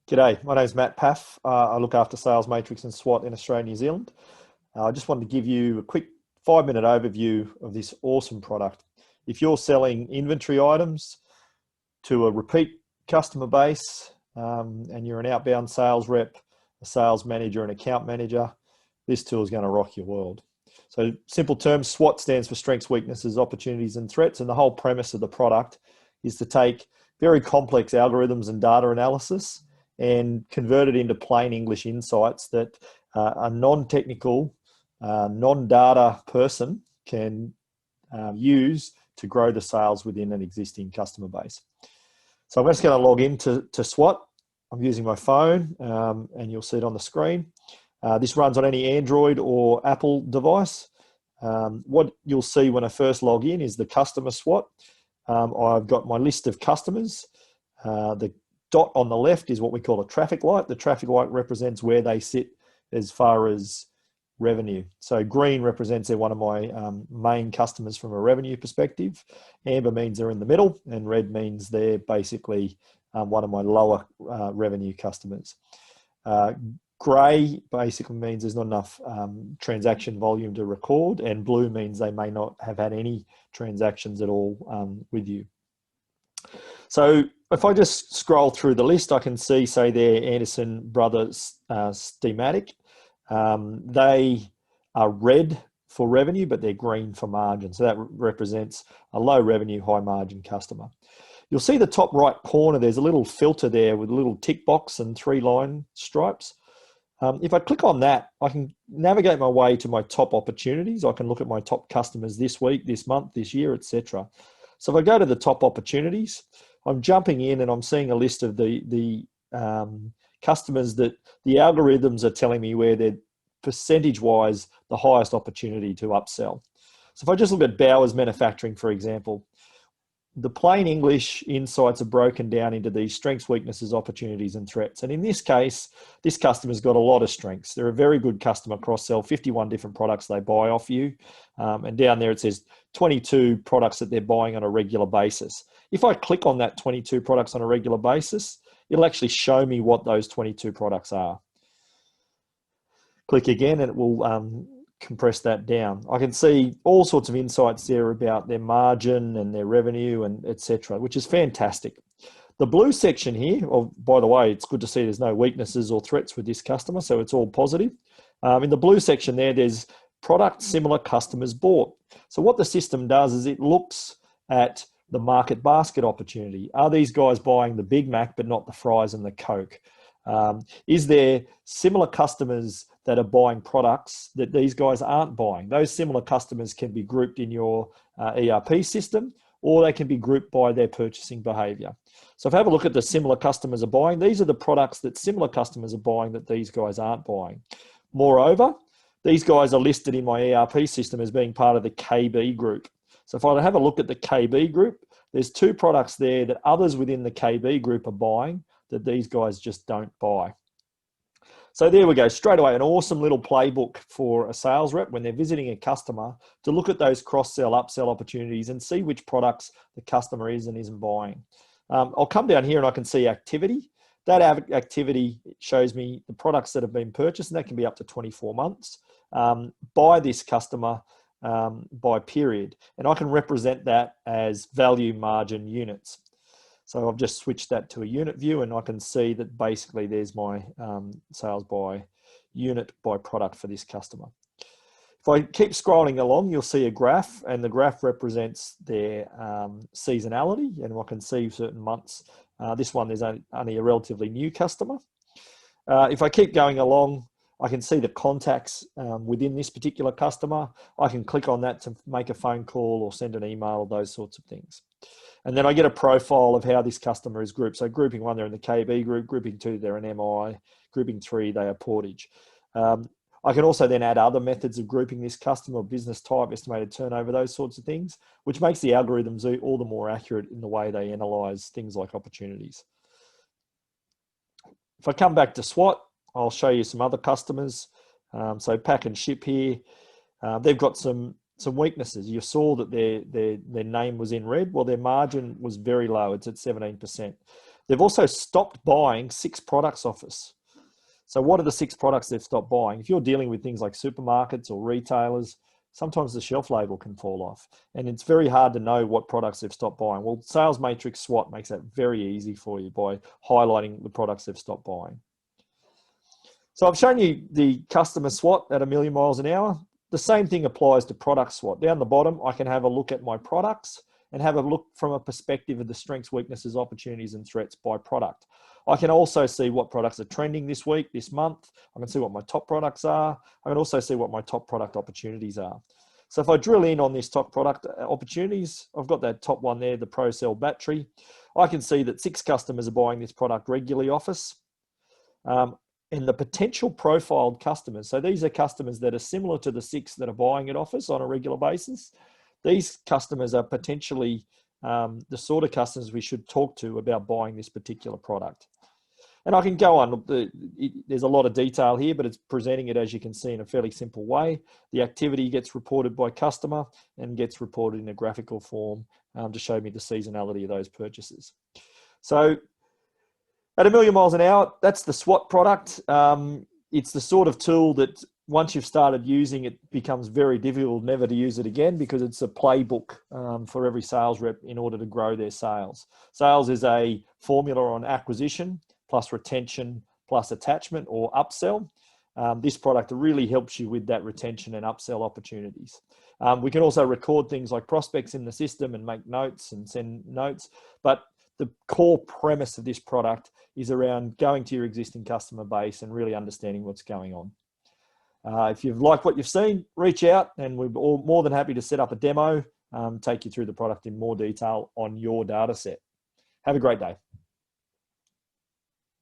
G'day, my name's Matt Paff. I look after SalesMatrix and SWOT in Australia and New Zealand. I just wanted to give you a quick 5-minute overview of this awesome product. If you're selling inventory items to a repeat customer base and you're an outbound sales rep, a sales manager, an account manager, this tool is going to rock your world. So simple terms, SWOT stands for strengths, weaknesses, opportunities, and threats. And the whole premise of the product is to take very complex algorithms and data analysis and convert it into plain English insights that a non-technical, non-data person can use to grow the sales within an existing customer base. So I'm just going to log into SWOT. I'm using my phone and you'll see it on the screen. This runs on any Android or Apple device. What you'll see when I first log in is the customer SWOT. I've got my list of customers. The dot on the left is what we call a traffic light. The traffic light represents where they sit as far as revenue. So green represents they're one of my main customers from a revenue perspective. Amber means they're in the middle, and red means they're basically one of my lower revenue customers. Grey basically means there's not enough transaction volume to record, and blue means they may not have had any transactions at all with you. So if I just scroll through the list, I can see, say there, Anderson Brothers Steamatic. They are red for revenue, but they're green for margin. So that represents a low revenue, high margin customer. You'll see the top right corner, there's a little filter there with a little tick box and 3 line stripes. If I click on that, I can navigate my way to my top opportunities. I can look at my top customers this week, this month, this year, etc. So if I go to the top opportunities, I'm jumping in and I'm seeing a list of the customers that the algorithms are telling me where they're percentage-wise the highest opportunity to upsell. So if I just look at Bowers Manufacturing, for example, the plain English insights are broken down into these strengths, weaknesses, opportunities, and threats. And in this case, this customer's got a lot of strengths. They're a very good customer cross-sell, 51 different products they buy off you. And down there it says 22 products that they're buying on a regular basis. If I click on that 22 products on a regular basis, it'll actually show me what those 22 products are. Click again and it will compress that down. I can see all sorts of insights there about their margin and their revenue and etc., which is fantastic. The blue section here, by the way, it's good to see there's no weaknesses or threats with this customer, so it's all positive. In the blue section there's product similar customers bought. So what the system does is it looks at the market basket opportunity. Are these guys buying the Big Mac but not the fries and the Coke? Is there similar customers that are buying products that these guys aren't buying? Those similar customers can be grouped in your ERP system, or they can be grouped by their purchasing behavior. So if I have a look at the similar customers are buying, these are the products that similar customers are buying that these guys aren't buying. Moreover, these guys are listed in my ERP system as being part of the KB group. So if I have a look at the KB group, there's 2 products there that others within the KB group are buying that these guys just don't buy. So there we go, straight away, an awesome little playbook for a sales rep when they're visiting a customer to look at those cross-sell, upsell opportunities and see which products the customer is and isn't buying. I'll come down here and I can see activity. That activity shows me the products that have been purchased, and that can be up to 24 months by this customer by period. And I can represent that as value margin units. So I've just switched that to a unit view, and I can see that basically there's my sales by unit by product for this customer. If I keep scrolling along, you'll see a graph, and the graph represents their seasonality, and I can see certain months. This one is only a relatively new customer. If I keep going along, I can see the contacts within this particular customer. I can click on that to make a phone call or send an email, those sorts of things. And then I get a profile of how this customer is grouped. So grouping 1, they're in the KB group. Grouping 2, they're an MI. Grouping 3, they are Portage. I can also then add other methods of grouping this customer, business type, estimated turnover, those sorts of things, which makes the algorithms all the more accurate in the way they analyze things like opportunities. If I come back to SWOT, I'll show you some other customers. So Pack and Ship here, they've got some weaknesses. You saw that their name was in red. Well, their margin was very low. It's at 17%. They've also stopped buying 6 products off us. So what are the 6 products they've stopped buying? If you're dealing with things like supermarkets or retailers, sometimes the shelf label can fall off, and it's very hard to know what products they've stopped buying. Well, SalesMatrix SWOT makes that very easy for you by highlighting the products they've stopped buying. So I've shown you the customer SWOT at 1,000,000 miles an hour. The same thing applies to product SWOT. Down the bottom, I can have a look at my products and have a look from a perspective of the strengths, weaknesses, opportunities, and threats by product. I can also see what products are trending this week, this month. I can see what my top products are. I can also see what my top product opportunities are. So if I drill in on this top product opportunities, I've got that top one there, the Pro Cell battery. I can see that 6 customers are buying this product regularly off us. And the potential profiled customers, so these are customers that are similar to the 6 that are buying it off us on a regular basis. These customers are potentially the sort of customers we should talk to about buying this particular product. And I can go on, there's a lot of detail here, but it's presenting it, as you can see, in a fairly simple way. The activity gets reported by customer and gets reported in a graphical form to show me the seasonality of those purchases. So at 1,000,000 miles an hour, that's the SWOT product. It's the sort of tool that once you've started using it, becomes very difficult never to use it again, because it's a playbook for every sales rep in order to grow their sales. Sales is a formula on acquisition plus retention plus attachment or upsell. This product really helps you with that retention and upsell opportunities. We can also record things like prospects in the system and make notes and send notes, but the core premise of this product is around going to your existing customer base and really understanding what's going on. If you've liked what you've seen, reach out and we're all more than happy to set up a demo, take you through the product in more detail on your data set. Have a great day.